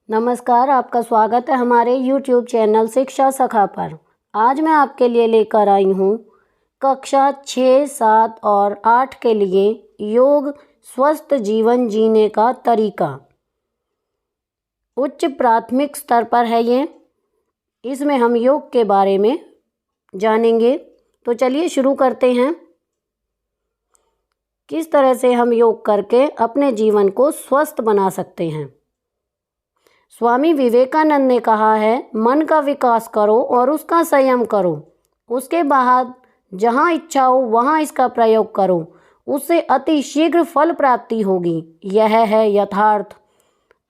नमस्कार, आपका स्वागत है हमारे YouTube चैनल शिक्षा सखा पर। आज मैं आपके लिए लेकर आई हूँ कक्षा 6, 7 और 8 के लिए योग स्वस्थ जीवन जीने का तरीका। उच्च प्राथमिक स्तर पर है ये। इसमें हम योग के बारे में जानेंगे। तो चलिए शुरू करते हैं। किस तरह से हम योग करके अपने जीवन को स्वस्थ बना सकते हैं। स्वामी विवेकानंद ने कहा है, मन का विकास करो और उसका संयम करो। उसके बाद जहाँ इच्छा हो वहाँ इसका प्रयोग करो, उससे अति शीघ्र फल प्राप्ति होगी। यह है यथार्थ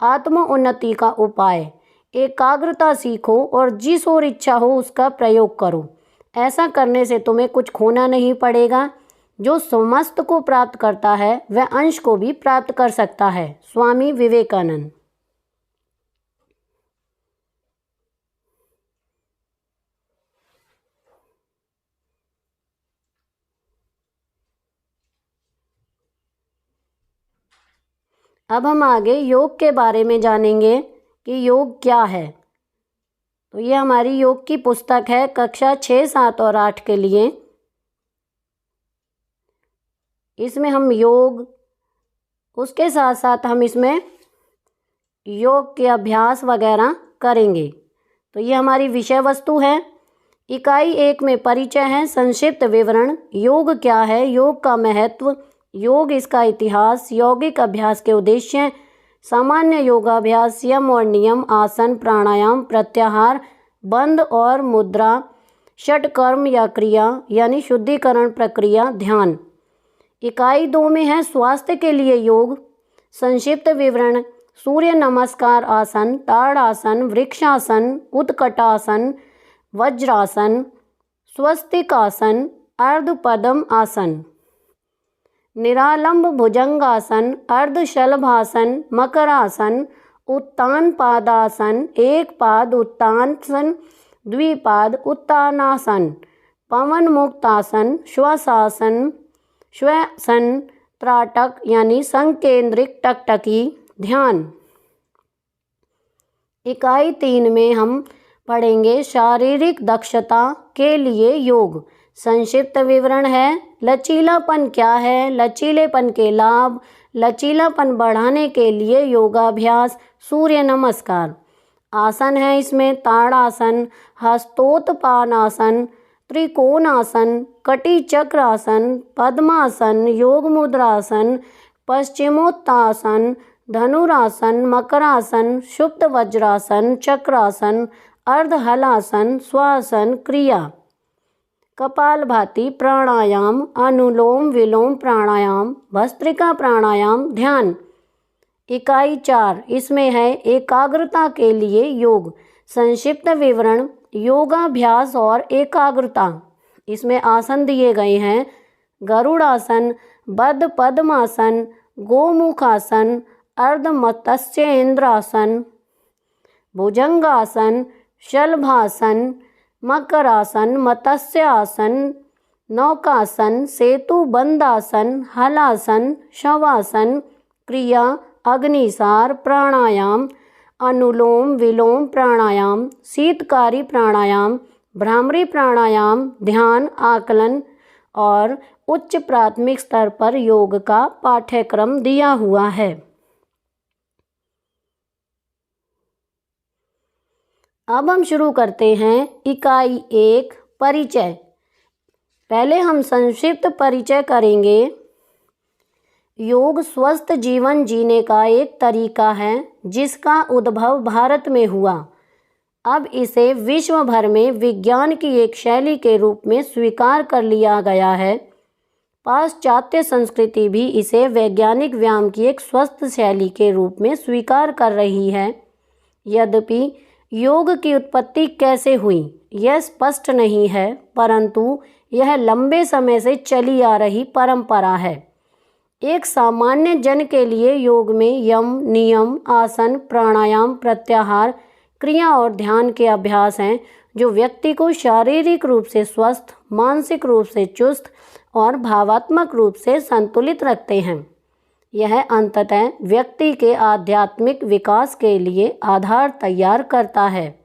आत्म उन्नति का उपाय। एकाग्रता सीखो और जिस ओर इच्छा हो उसका प्रयोग करो। ऐसा करने से तुम्हें कुछ खोना नहीं पड़ेगा। जो समस्त को प्राप्त करता है वह अंश को भी प्राप्त कर सकता है। स्वामी विवेकानंद। अब हम आगे योग के बारे में जानेंगे कि योग क्या है। तो ये हमारी योग की पुस्तक है कक्षा 6, 7 और 8 के लिए। इसमें हम योग, उसके साथ साथ हम इसमें योग के अभ्यास वगैरह करेंगे। तो ये हमारी विषय वस्तु है। इकाई 1 में परिचय है, संक्षिप्त विवरण। योग क्या है, योग का महत्व, योग इसका इतिहास, यौगिक अभ्यास के उद्देश्य, सामान्य योगाभ्यास, यम और नियम, आसन, प्राणायाम, प्रत्याहार, बंध और मुद्रा, षटकर्म या क्रिया यानी शुद्धिकरण प्रक्रिया, ध्यान। इकाई 2 में है स्वास्थ्य के लिए योग। संक्षिप्त विवरण, सूर्य नमस्कार आसन, ताड़ासन, वृक्षासन, उत्कटासन, वज्रासन, स्वस्तिक आसन, अर्धपद्म आसन, निरालंब भुजंगासन, अर्धशलभासन, मकरासन, उत्तान पादासन, एक पाद उत्तानासन, द्विपाद उत्तानासन, पवन मुक्तासन, श्वासासन, श्वसन, त्राटक यानी संकेंद्रिक टकटकी, ध्यान। इकाई 3 में हम पढ़ेंगे शारीरिक दक्षता के लिए योग। संक्षिप्त विवरण है, लचीलापन क्या है, लचीलेपन के लाभ, लचीलापन बढ़ाने के लिए योगाभ्यास, सूर्य नमस्कार। आसन है इसमें ताड़ासन, हस्तोत्पानासन, त्रिकोणासन, कटी चक्रासन, पद्मासन, योग मुद्रासन, पश्चिमोत्तासन, धनुरासन, मकरासन, सुप्त वज्रासन, चक्रासन, अर्धहलासन, स्वासन, क्रिया, कपालभाति प्राणायाम, अनुलोम विलोम प्राणायाम, भस्त्रिका प्राणायाम, ध्यान। इकाई 4 इसमें है एकाग्रता के लिए योग। संक्षिप्त विवरण, योगाभ्यास और एकाग्रता। इसमें आसन दिए गए हैं, गरुड़ासन, बद्ध पद्मासन, गोमुखासन, अर्धमत्स्येंद्रासन, भुजंगासन, शलभासन, मकरासन, मत्स्यासन, नौकासन, सेतु बंदासन, हलासन, शवासन, क्रिया, अग्निसार प्राणायाम, अनुलोम विलोम प्राणायाम, शीतकारी प्राणायाम, भ्रामरी प्राणायाम, ध्यान, आकलन और उच्च प्राथमिक स्तर पर योग का पाठ्यक्रम दिया हुआ है। अब हम शुरू करते हैं इकाई 1 परिचय। पहले हम संक्षिप्त परिचय करेंगे। योग स्वस्थ जीवन जीने का एक तरीका है जिसका उद्भव भारत में हुआ। अब इसे विश्व भर में विज्ञान की एक शैली के रूप में स्वीकार कर लिया गया है। पाश्चात्य संस्कृति भी इसे वैज्ञानिक व्यायाम की एक स्वस्थ शैली के रूप में स्वीकार कर रही है। यद्यपि योग की उत्पत्ति कैसे हुई यह स्पष्ट नहीं है, परंतु यह लंबे समय से चली आ रही परंपरा है। एक सामान्य जन के लिए योग में यम, नियम, आसन, प्राणायाम, प्रत्याहार, क्रिया और ध्यान के अभ्यास हैं जो व्यक्ति को शारीरिक रूप से स्वस्थ, मानसिक रूप से चुस्त और भावात्मक रूप से संतुलित रखते हैं। यह अंततः व्यक्ति के आध्यात्मिक विकास के लिए आधार तैयार करता है।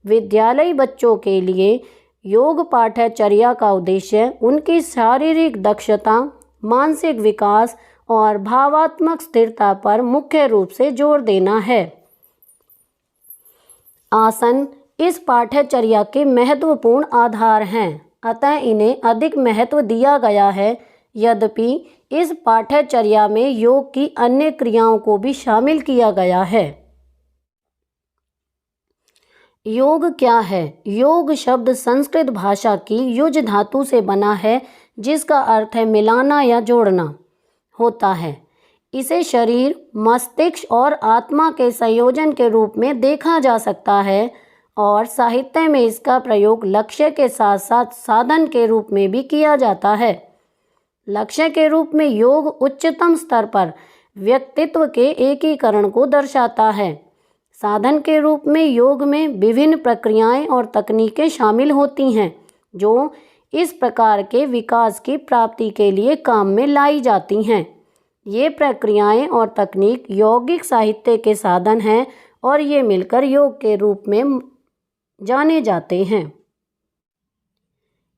विद्यालयी बच्चों के लिए योग पाठ्यचर्या का उद्देश्य उनकी शारीरिक दक्षता, मानसिक विकास और भावात्मक स्थिरता पर मुख्य रूप से जोर देना है। आसन इस पाठ्यचर्या के महत्वपूर्ण आधार हैं, अतः इन्हें अधिक महत्व दिया गया है। यद्यपि इस पाठ्यचर्या में योग की अन्य क्रियाओं को भी शामिल किया गया है। योग क्या है? योग शब्द संस्कृत भाषा की युज धातु से बना है, जिसका अर्थ है मिलाना या जोड़ना होता है। इसे शरीर, मस्तिष्क और आत्मा के संयोजन के रूप में देखा जा सकता है और साहित्य में इसका प्रयोग लक्ष्य के साथ साथ साधन के रूप में भी किया जाता है। लक्ष्य के रूप में योग उच्चतम स्तर पर व्यक्तित्व के एकीकरण को दर्शाता है। साधन के रूप में योग में विभिन्न प्रक्रियाएं और तकनीकें शामिल होती हैं, जो इस प्रकार के विकास की प्राप्ति के लिए काम में लाई जाती हैं। ये प्रक्रियाएं और तकनीक यौगिक साहित्य के साधन हैं और ये मिलकर योग के रूप में जाने जाते हैं।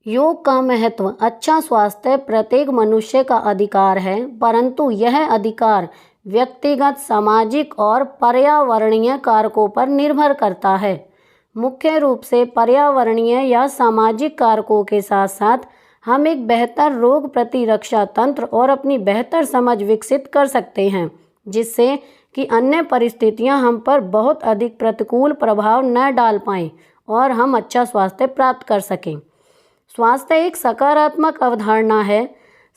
योग का महत्व अच्छा स्वास्थ्य प्रत्येक मनुष्य का अधिकार है, परंतु यह अधिकार व्यक्तिगत, सामाजिक और पर्यावरणीय कारकों पर निर्भर करता है। मुख्य रूप से पर्यावरणीय या सामाजिक कारकों के साथ साथ हम एक बेहतर रोग प्रतिरक्षा तंत्र और अपनी बेहतर समझ विकसित कर सकते हैं, जिससे कि अन्य परिस्थितियां हम पर बहुत अधिक प्रतिकूल प्रभाव न डाल पाएं और हम अच्छा स्वास्थ्य प्राप्त कर सकें। स्वास्थ्य एक सकारात्मक अवधारणा है।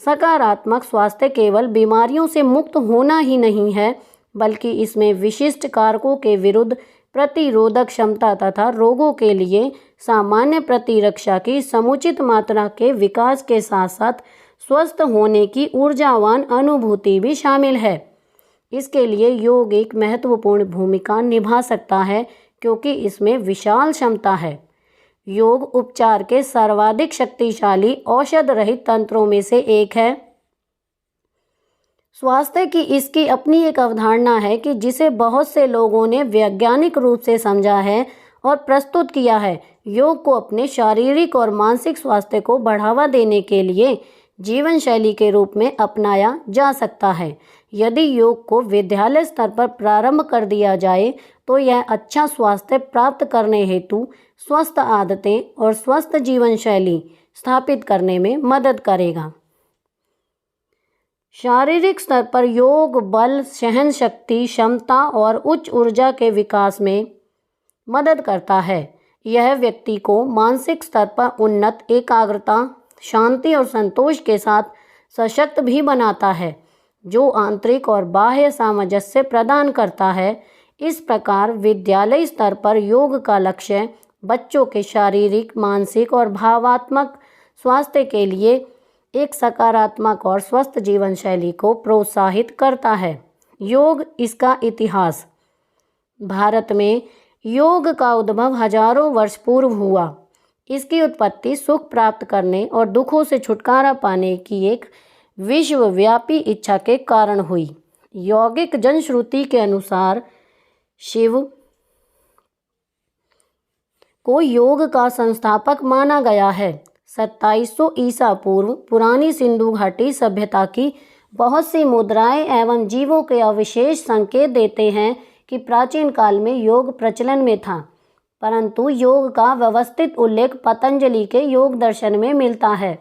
सकारात्मक स्वास्थ्य केवल बीमारियों से मुक्त होना ही नहीं है, बल्कि इसमें विशिष्ट कारकों के विरुद्ध प्रतिरोधक क्षमता तथा रोगों के लिए सामान्य प्रतिरक्षा की समुचित मात्रा के विकास के साथ साथ स्वस्थ होने की ऊर्जावान अनुभूति भी शामिल है। इसके लिए योग एक महत्वपूर्ण भूमिका निभा सकता है, क्योंकि इसमें विशाल क्षमता है। योग उपचार के सर्वाधिक शक्तिशाली औषध रहित तंत्रों में से एक है। स्वास्थ्य की इसकी अपनी एक अवधारणा है कि जिसे बहुत से लोगों ने वैज्ञानिक रूप से समझा है और प्रस्तुत किया है। योग को अपने शारीरिक और मानसिक स्वास्थ्य को बढ़ावा देने के लिए जीवन शैली के रूप में अपनाया जा सकता है। यदि योग को विद्यालय स्तर पर प्रारंभ कर दिया जाए तो यह अच्छा स्वास्थ्य प्राप्त करने हेतु स्वस्थ आदतें और स्वस्थ जीवन शैली स्थापित करने में मदद करेगा। शारीरिक स्तर पर योग बल, सहन शक्ति, क्षमता और उच्च ऊर्जा के विकास में मदद करता है। यह व्यक्ति को मानसिक स्तर पर उन्नत एकाग्रता, शांति और संतोष के साथ सशक्त भी बनाता है, जो आंतरिक और बाह्य सामंजस्य प्रदान करता है। इस प्रकार विद्यालयी स्तर पर योग का लक्ष्य बच्चों के शारीरिक, मानसिक और भावात्मक स्वास्थ्य के लिए एक सकारात्मक और स्वस्थ जीवन शैली को प्रोत्साहित करता है। योग, इसका इतिहास। भारत में योग का उद्भव हजारों वर्ष पूर्व हुआ। इसकी उत्पत्ति सुख प्राप्त करने और दुखों से छुटकारा पाने की एक विश्वव्यापी इच्छा के कारण हुई। यौगिक जनश्रुति के अनुसार शिव को योग का संस्थापक माना गया है। 2700 ईसा पूर्व पुरानी सिंधु घाटी सभ्यता की बहुत सी मुद्राएं एवं जीवों के अवशेष संकेत देते हैं कि प्राचीन काल में योग प्रचलन में था, परंतु योग का व्यवस्थित उल्लेख पतंजलि के योग दर्शन में मिलता है।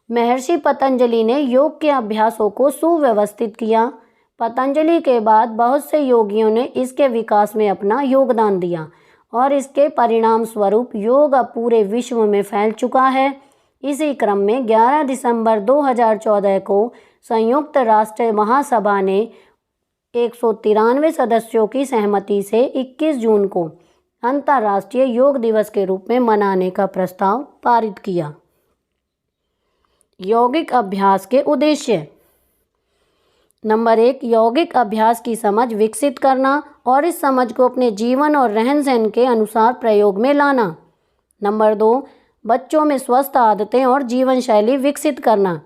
महर्षि पतंजलि ने योग के अभ्यासों को सुव्यवस्थित किया। पतंजलि के बाद बहुत से योगियों ने इसके विकास में अपना योगदान दिया और इसके परिणाम स्वरूप योग अब पूरे विश्व में फैल चुका है। इसी क्रम में 11 दिसंबर 2014 को संयुक्त राष्ट्र महासभा ने 193 सदस्यों की सहमति से 21 जून को अंतर्राष्ट्रीय योग दिवस के रूप में मनाने का प्रस्ताव पारित किया। यौगिक अभ्यास के उद्देश्य। नंबर 1, यौगिक अभ्यास की समझ विकसित करना और इस समझ को अपने जीवन और रहन सहन के अनुसार प्रयोग में लाना। नंबर 2, बच्चों में स्वस्थ आदतें और जीवन शैली विकसित करना।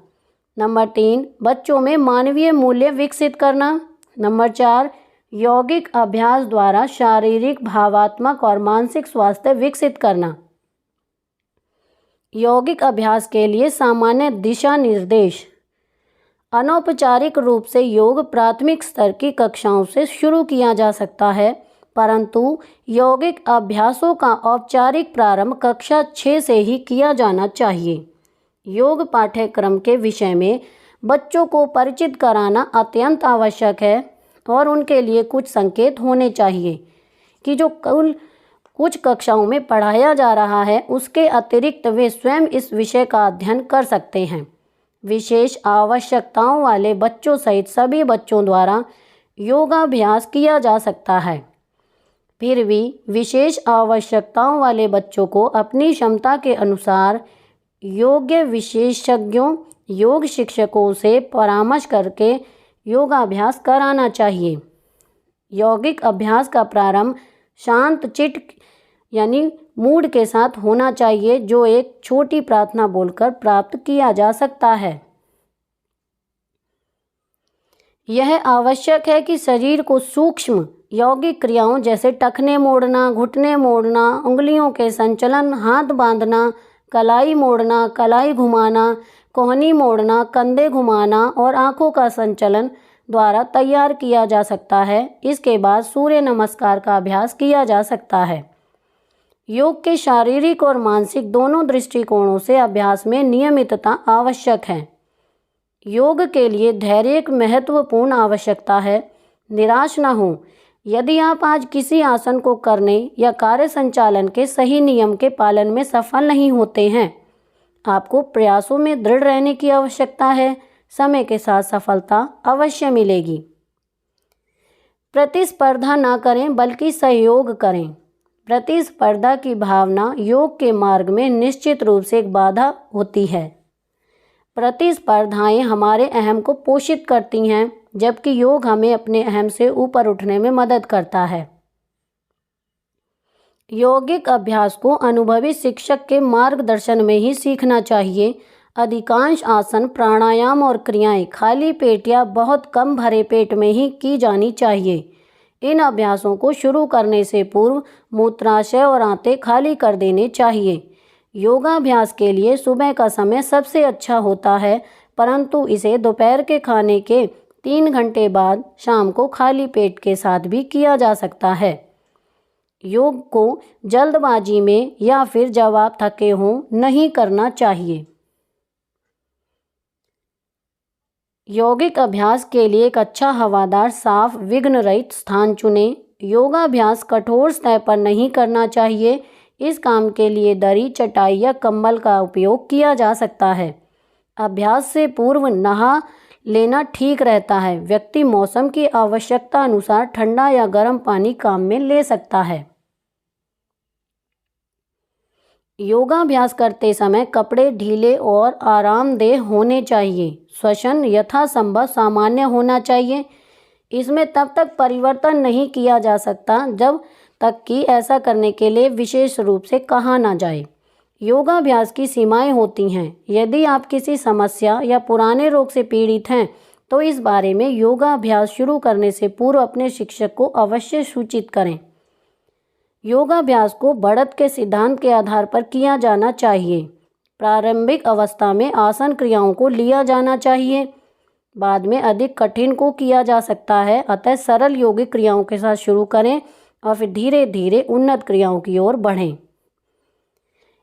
नंबर 3, बच्चों में मानवीय मूल्य विकसित करना। नंबर 4, यौगिक अभ्यास द्वारा शारीरिक, भावात्मक और मानसिक स्वास्थ्य विकसित करना। यौगिक अभ्यास के लिए सामान्य दिशा निर्देश। अनौपचारिक रूप से योग प्राथमिक स्तर की कक्षाओं से शुरू किया जा सकता है, परंतु यौगिक अभ्यासों का औपचारिक प्रारंभ कक्षा 6 से ही किया जाना चाहिए। योग पाठ्यक्रम के विषय में बच्चों को परिचित कराना अत्यंत आवश्यक है और उनके लिए कुछ संकेत होने चाहिए कि जो कुछ कक्षाओं में पढ़ाया जा रहा है उसके अतिरिक्त वे स्वयं इस विषय का अध्ययन कर सकते हैं। विशेष आवश्यकताओं वाले बच्चों सहित सभी बच्चों द्वारा योगाभ्यास किया जा सकता है। फिर भी विशेष आवश्यकताओं वाले बच्चों को अपनी क्षमता के अनुसार योग्य विशेषज्ञों, योग शिक्षकों से परामर्श करके योगाभ्यास कराना चाहिए। यौगिक अभ्यास का प्रारंभ शांत चित्त यानी मूड के साथ होना चाहिए, जो एक छोटी प्रार्थना बोलकर प्राप्त किया जा सकता है। यह आवश्यक है कि शरीर को सूक्ष्म यौगिक क्रियाओं जैसे टखने मोड़ना, घुटने मोड़ना, उंगलियों के संचलन, हाथ बांधना, कलाई मोड़ना, कलाई घुमाना, कोहनी मोड़ना, कंधे घुमाना और आंखों का संचलन द्वारा तैयार किया जा सकता है। इसके बाद सूर्य नमस्कार का अभ्यास किया जा सकता है। योग के शारीरिक और मानसिक दोनों दृष्टिकोणों से अभ्यास में नियमितता आवश्यक है। योग के लिए धैर्य एक महत्वपूर्ण आवश्यकता है। निराश न हो। यदि आप आज किसी आसन को करने या कार्य संचालन के सही नियम के पालन में सफल नहीं होते हैं, आपको प्रयासों में दृढ़ रहने की आवश्यकता है। समय के साथ सफलता अवश्य मिलेगी। प्रतिस्पर्धा न करें बल्कि सहयोग करें। प्रतिस्पर्धा की भावना योग के मार्ग में निश्चित रूप से एक बाधा होती है। प्रतिस्पर्धाएं हमारे अहम को पोषित करती हैं, जबकि योग हमें अपने अहम से ऊपर उठने में मदद करता है। यौगिक अभ्यास को अनुभवी शिक्षक के मार्गदर्शन में ही सीखना चाहिए। अधिकांश आसन, प्राणायाम और क्रियाएं खाली पेट या बहुत कम भरे पेट में ही की जानी चाहिए। इन अभ्यासों को शुरू करने से पूर्व मूत्राशय और आंतें खाली कर देने चाहिए। योगाभ्यास के लिए सुबह का समय सबसे अच्छा होता है, परंतु इसे दोपहर के खाने के 3 घंटे बाद शाम को खाली पेट के साथ भी किया जा सकता है। योग को जल्दबाजी में या फिर जब आप थके हों नहीं करना चाहिए। यौगिक अभ्यास के लिए एक अच्छा हवादार, साफ, विघ्न रहित स्थान चुनें। योगाभ्यास कठोर सतह पर नहीं करना चाहिए। इस काम के लिए दरी, चटाई या कंबल का उपयोग किया जा सकता है। अभ्यास से पूर्व नहा लेना ठीक रहता है। व्यक्ति मौसम की आवश्यकता अनुसार ठंडा या गर्म पानी काम में ले सकता है। योगाभ्यास करते समय कपड़े ढीले और आरामदेह होने चाहिए। श्वसन यथासंभव सामान्य होना चाहिए। इसमें तब तक परिवर्तन नहीं किया जा सकता जब तक कि ऐसा करने के लिए विशेष रूप से कहा ना जाए। योगाभ्यास की सीमाएं होती हैं। यदि आप किसी समस्या या पुराने रोग से पीड़ित हैं तो इस बारे में योगाभ्यास शुरू करने से पूर्व अपने शिक्षक को अवश्य सूचित करें। योगाभ्यास को बढ़त के सिद्धांत के आधार पर किया जाना चाहिए। प्रारंभिक अवस्था में आसन क्रियाओं को लिया जाना चाहिए, बाद में अधिक कठिन को किया जा सकता है। अतः सरल योगिक क्रियाओं के साथ शुरू करें और फिर धीरे धीरे उन्नत क्रियाओं की ओर बढ़ें।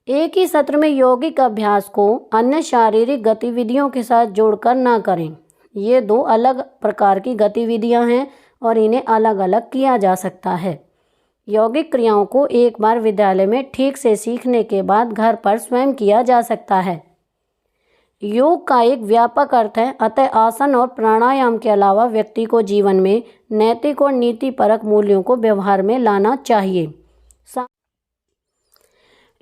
एक ही सत्र में यौगिक अभ्यास को अन्य शारीरिक गतिविधियों के साथ जोड़कर ना करें। ये 2 अलग प्रकार की गतिविधियां हैं और इन्हें अलग अलग किया जा सकता है। यौगिक क्रियाओं को एक बार विद्यालय में ठीक से सीखने के बाद घर पर स्वयं किया जा सकता है। योग का एक व्यापक अर्थ है, अतः आसन और प्राणायाम के अलावा व्यक्ति को जीवन में नैतिक और नीतिपरक मूल्यों को व्यवहार में लाना चाहिए।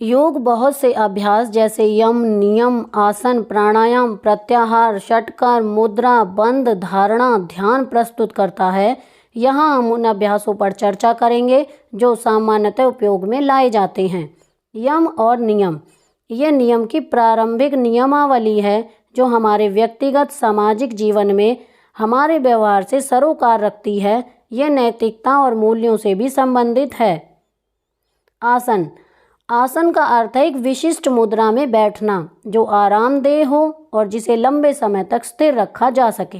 योग बहुत से अभ्यास जैसे यम, नियम, आसन, प्राणायाम, प्रत्याहार, षटकार, मुद्रा, बंध, धारणा, ध्यान प्रस्तुत करता है। यहाँ हम उन अभ्यासों पर चर्चा करेंगे जो सामान्यतः उपयोग में लाए जाते हैं। यम और नियम, ये नियम की प्रारंभिक नियमावली है जो हमारे व्यक्तिगत सामाजिक जीवन में हमारे व्यवहार से सरोकार रखती है। यह नैतिकता और मूल्यों से भी संबंधित है। आसन। आसन का अर्थ है एक विशिष्ट मुद्रा में बैठना जो आरामदेह हो और जिसे लंबे समय तक स्थिर रखा जा सके।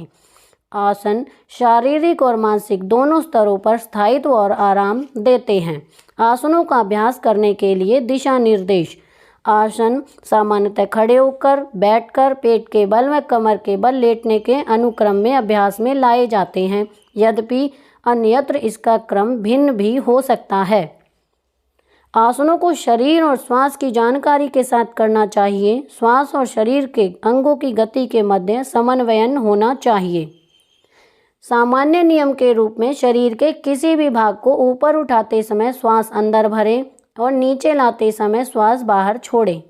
आसन शारीरिक और मानसिक दोनों स्तरों पर स्थायित्व और आराम देते हैं। आसनों का अभ्यास करने के लिए दिशा निर्देश। आसन सामान्यतः खड़े होकर, बैठकर, पेट के बल व कमर के बल लेटने के अनुक्रम में अभ्यास में लाए जाते हैं। यद्यपि अन्यत्र इसका क्रम भिन्न भी हो सकता है। आसनों को शरीर और श्वास की जानकारी के साथ करना चाहिए। श्वास और शरीर के अंगों की गति के मध्य समन्वयन होना चाहिए। सामान्य नियम के रूप में शरीर के किसी भी भाग को ऊपर उठाते समय श्वास अंदर भरें और नीचे लाते समय श्वास बाहर छोड़ें।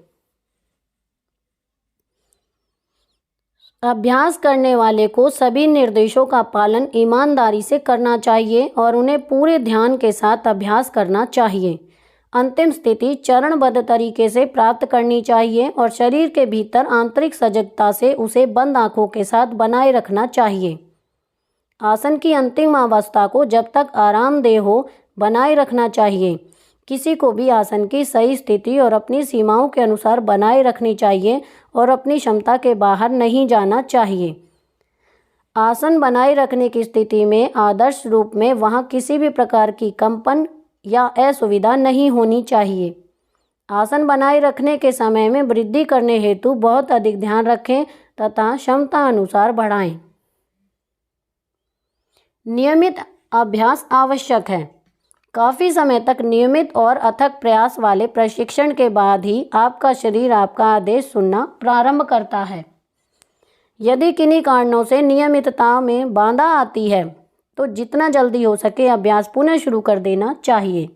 अभ्यास करने वाले को सभी निर्देशों का पालन ईमानदारी से करना चाहिए और उन्हें पूरे ध्यान के साथ अभ्यास करना चाहिए। अंतिम स्थिति चरणबद्ध तरीके से प्राप्त करनी चाहिए और शरीर के भीतर आंतरिक सजगता से उसे बंद आंखों के साथ बनाए रखना चाहिए। आसन की अंतिम अवस्था को जब तक आरामदेह हो बनाए रखना चाहिए। किसी को भी आसन की सही स्थिति और अपनी सीमाओं के अनुसार बनाए रखनी चाहिए और अपनी क्षमता के बाहर नहीं जाना चाहिए। आसन बनाए रखने की स्थिति में आदर्श रूप में वहाँ किसी भी प्रकार की कंपन या असुविधा नहीं होनी चाहिए। आसन बनाए रखने के समय में वृद्धि करने हेतु बहुत अधिक ध्यान रखें तथा क्षमता अनुसार बढ़ाएं। नियमित अभ्यास आवश्यक है। काफ़ी समय तक नियमित और अथक प्रयास वाले प्रशिक्षण के बाद ही आपका शरीर आपका आदेश सुनना प्रारंभ करता है। यदि किन्हीं कारणों से नियमितता में बाधा आती है तो जितना जल्दी हो सके अभ्यास पुनः शुरू कर देना चाहिए।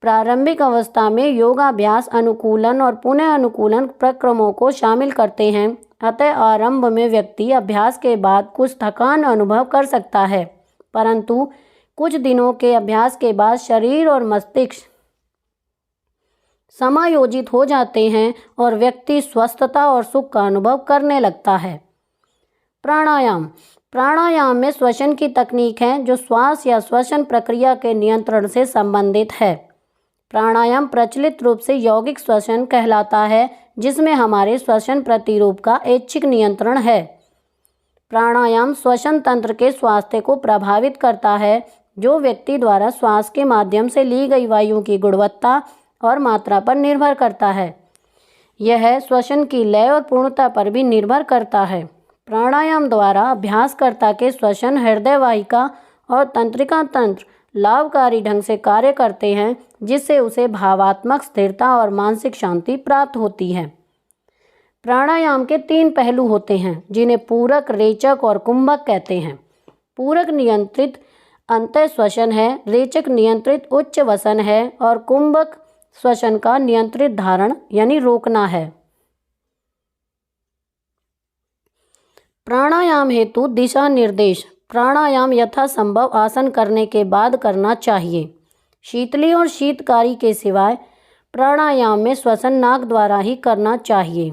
प्रारंभिक अवस्था में योगाभ्यास अनुकूलन और पुनः अनुकूलन प्रक्रमों को शामिल करते हैं। अतः आरंभ में व्यक्ति अभ्यास के बाद कुछ थकान अनुभव कर सकता है, परंतु कुछ दिनों के अभ्यास के बाद शरीर और मस्तिष्क समायोजित हो जाते हैं और व्यक्ति स्वस्थता और सुख का अनुभव करने लगता है। प्राणायाम। प्राणायाम में श्वसन की तकनीक है जो श्वास या श्वसन प्रक्रिया के नियंत्रण से संबंधित है। प्राणायाम प्रचलित रूप से यौगिक श्वसन कहलाता है, जिसमें हमारे श्वसन प्रतिरूप का ऐच्छिक नियंत्रण है। प्राणायाम श्वसन तंत्र के स्वास्थ्य को प्रभावित करता है, जो व्यक्ति द्वारा श्वास के माध्यम से ली गई वायु की गुणवत्ता और मात्रा पर निर्भर करता है। यह श्वसन की लय और पूर्णता पर भी निर्भर करता है। प्राणायाम द्वारा अभ्यासकर्ता के श्वसन, हृदय वाहिका और तंत्रिका तंत्र लाभकारी ढंग से कार्य करते हैं, जिससे उसे भावात्मक स्थिरता और मानसिक शांति प्राप्त होती है। प्राणायाम के 3 पहलू होते हैं, जिन्हें पूरक, रेचक और कुंभक कहते हैं। पूरक नियंत्रित अंतः श्वसन है, रेचक नियंत्रित उच्च वसन है और कुंभक श्वसन का नियंत्रित धारण यानी रोकना है। प्राणायाम हेतु दिशा निर्देश। प्राणायाम यथासंभव आसन करने के बाद करना चाहिए। शीतली और शीतकारी के सिवाय प्राणायाम में श्वसन नाक द्वारा ही करना चाहिए।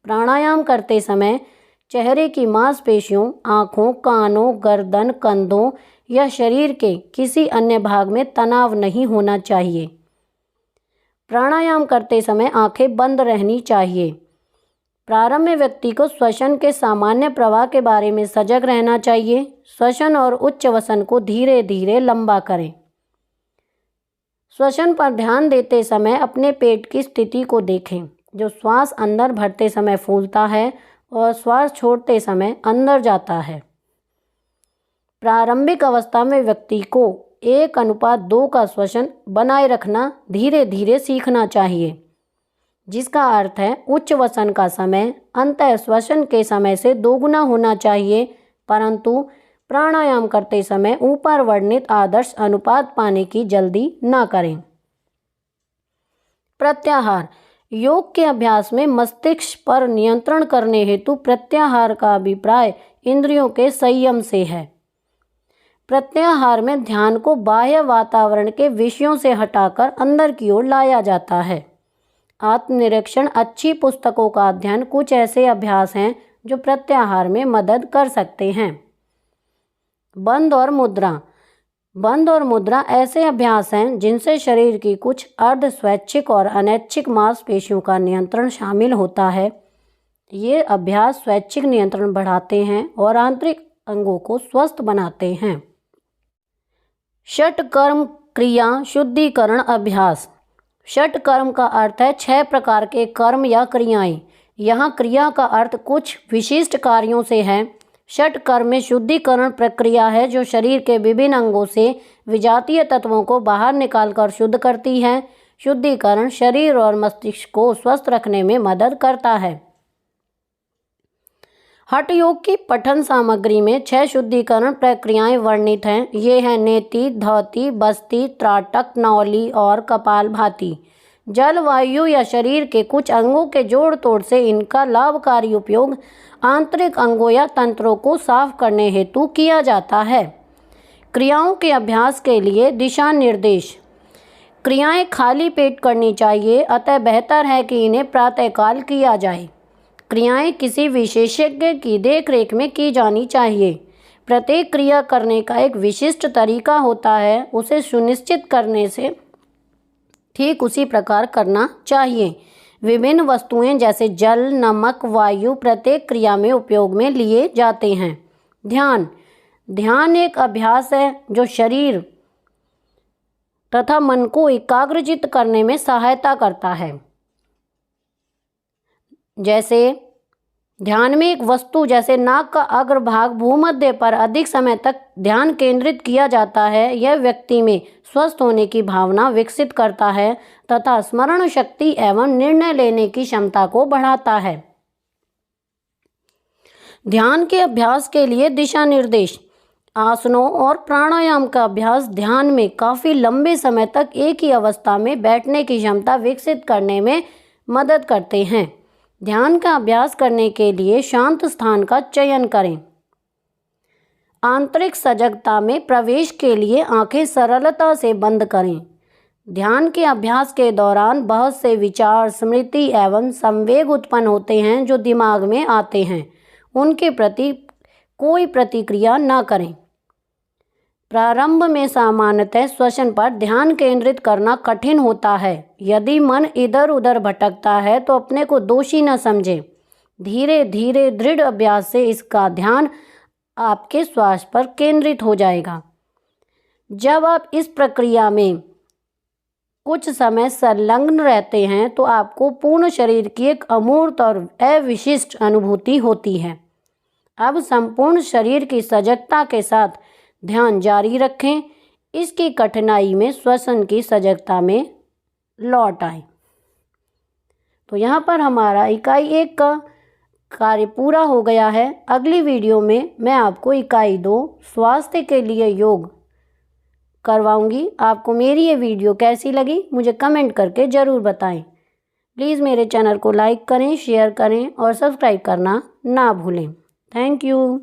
प्राणायाम करते समय चेहरे की मांसपेशियों, आँखों, कानों, गर्दन, कंधों या शरीर के किसी अन्य भाग में तनाव नहीं होना चाहिए। प्राणायाम करते समय आंखें बंद रहनी चाहिए। प्रारंभ में व्यक्ति को श्वसन के सामान्य प्रवाह के बारे में सजग रहना चाहिए। श्वसन और उच्च वसन को धीरे धीरे लंबा करें। श्वसन पर ध्यान देते समय अपने पेट की स्थिति को देखें, जो श्वास अंदर भरते समय फूलता है और श्वास छोड़ते समय अंदर जाता है। प्रारंभिक अवस्था में व्यक्ति को 1:2 का श्वसन बनाए रखना धीरे धीरे सीखना चाहिए, जिसका अर्थ है उच्च वसन का समय अंतः श्वसन के समय से 2 गुना होना चाहिए, परंतु प्राणायाम करते समय ऊपर वर्णित आदर्श अनुपात पाने की जल्दी न करें। प्रत्याहार। योग के अभ्यास में मस्तिष्क पर नियंत्रण करने हेतु प्रत्याहार का अभिप्राय इंद्रियों के संयम से है। प्रत्याहार में ध्यान को बाह्य वातावरण के विषयों से हटाकर अंदर की ओर लाया जाता है। आत्मनिरीक्षण, अच्छी पुस्तकों का अध्ययन कुछ ऐसे अभ्यास हैं जो प्रत्याहार में मदद कर सकते हैं। बंद और मुद्रा। बंद और मुद्रा ऐसे अभ्यास हैं जिनसे शरीर की कुछ अर्ध स्वैच्छिक और अनैच्छिक मांसपेशियों का नियंत्रण शामिल होता है। ये अभ्यास स्वैच्छिक नियंत्रण बढ़ाते हैं और आंतरिक अंगों को स्वस्थ बनाते हैं। षटकर्म क्रिया शुद्धिकरण अभ्यास। षटकर्म का अर्थ है 6 प्रकार के कर्म या क्रियाएं। यहाँ क्रिया का अर्थ कुछ विशिष्ट कार्यों से है। षटकर्म में शुद्धिकरण प्रक्रिया है जो शरीर के विभिन्न अंगों से विजातीय तत्वों को बाहर निकालकर शुद्ध करती है। शुद्धिकरण शरीर और मस्तिष्क को स्वस्थ रखने में मदद करता है। हठ योग की पठन सामग्री में 6 शुद्धिकरण प्रक्रियाएं वर्णित हैं। ये हैं नेति, धौति, बस्ती, त्राटक, नौली और कपालभाति। जल, वायु या शरीर के कुछ अंगों के जोड़ तोड़ से इनका लाभकारी उपयोग आंतरिक अंगों या तंत्रों को साफ करने हेतु किया जाता है। क्रियाओं के अभ्यास के लिए दिशा निर्देश। क्रियाएं खाली पेट करनी चाहिए, अतः बेहतर है कि इन्हें प्रातःकाल किया जाए। क्रियाएं किसी विशेषज्ञ की देखरेख में की जानी चाहिए। प्रत्येक क्रिया करने का एक विशिष्ट तरीका होता है, उसे सुनिश्चित करने से ठीक उसी प्रकार करना चाहिए। विभिन्न वस्तुएं जैसे जल, नमक, वायु प्रत्येक क्रिया में उपयोग में लिए जाते हैं। ध्यान। ध्यान एक अभ्यास है जो शरीर तथा मन को एकाग्रचित्त करने में सहायता करता है। जैसे ध्यान में एक वस्तु जैसे नाक का अग्रभाग भूमध्य पर अधिक समय तक ध्यान केंद्रित किया जाता है। यह व्यक्ति में स्वस्थ होने की भावना विकसित करता है तथा स्मरण शक्ति एवं निर्णय लेने की क्षमता को बढ़ाता है। ध्यान के अभ्यास के लिए दिशा निर्देश। आसनों और प्राणायाम का अभ्यास ध्यान में काफ़ी लंबे समय तक एक ही अवस्था में बैठने की क्षमता विकसित करने में मदद करते हैं। ध्यान का अभ्यास करने के लिए शांत स्थान का चयन करें। आंतरिक सजगता में प्रवेश के लिए आंखें सरलता से बंद करें। ध्यान के अभ्यास के दौरान बहुत से विचार, स्मृति एवं संवेग उत्पन्न होते हैं जो दिमाग में आते हैं। उनके प्रति कोई प्रतिक्रिया न करें। प्रारंभ में सामान्यतः श्वसन पर ध्यान केंद्रित करना कठिन होता है। यदि मन इधर उधर भटकता है तो अपने को दोषी न समझें। धीरे धीरे दृढ़ अभ्यास से इसका ध्यान आपके श्वास पर केंद्रित हो जाएगा। जब आप इस प्रक्रिया में कुछ समय संलग्न रहते हैं तो आपको पूर्ण शरीर की एक अमूर्त और अविशिष्ट अनुभूति होती है। अब संपूर्ण शरीर की सजगता के साथ ध्यान जारी रखें। इसकी कठिनाई में श्वसन की सजगता में लौट आए। तो यहाँ पर हमारा इकाई 1 का कार्य पूरा हो गया है। अगली वीडियो में मैं आपको इकाई 2 स्वास्थ्य के लिए योग करवाऊंगी। आपको मेरी ये वीडियो कैसी लगी मुझे कमेंट करके ज़रूर बताएं। प्लीज़ मेरे चैनल को लाइक करें, शेयर करें और सब्सक्राइब करना ना भूलें। Thank you.